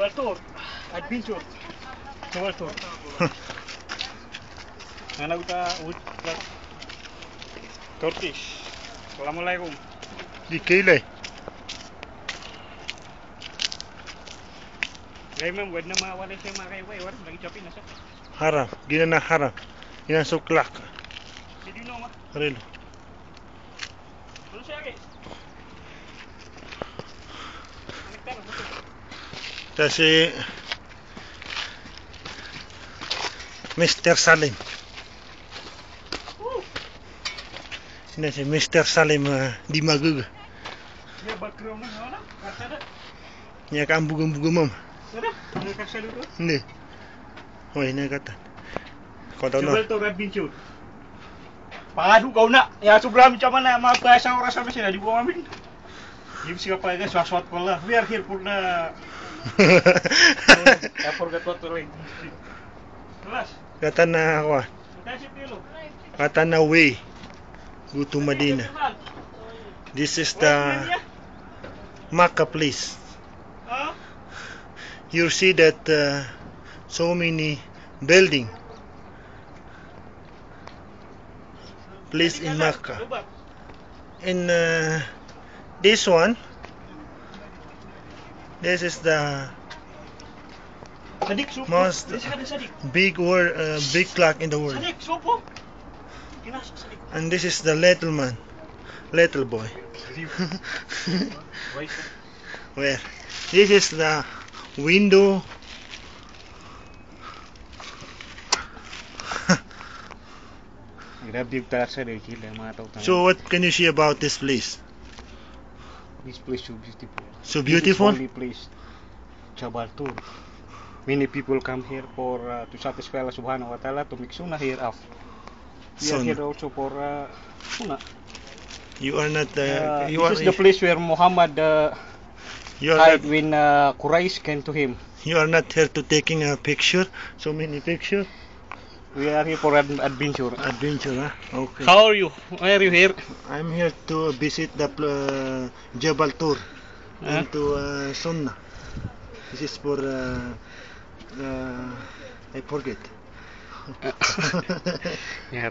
Jabal Tour. Adventure. Jabal Tour. Mana kita Turkish. Assalamualaikum. Di kailay. Gaya ma'am, wad na mawala siya mga kayo. Wala, lagi chopin na siya. Haram. Gina na haram. Gina suklak. Hindi no ma. Relo. Ano siya guys? Kasi Mr. Salim. Ini si Mr. Salim di Magug. Ya background na. Kata dah. Nya ka ambugum-bugum mom. Sudah, nak kasih dulu. Hindi. Hoy, na kata. Ko daw no. Jabal Tour Adventure. Pangadu kau nak. Ya sobrang macam mana mga bahasa orang sama sila di bawah amin. Give siapa aja swat pala. We are here for the I forgot what to write. Kelas. Kata na ako. Kasih dulu. Kata na way. Go to Medina. This is the Makkah place. Huh? You see that so many building place in Makkah. In this one, this is the most big clock in the world. And this is the little man, little boy. Where? This is the window. So what can you see about this place? This place so beautiful. So beautiful? This is only place, Jabal Tour. Many people come here for to satisfy Allah Subhanahu Wa Taala to make sunnah hereafter. We are here also for sunnah. You are not. This is the place where Muhammad died when Quraysh came to him. You are not here to taking a picture. So many pictures. We are here for adventure. Adventure, huh? Okay. How are you? Why are you here? I'm here to visit the Jabal Tour and to Sunnah. This is for I forget. Yeah.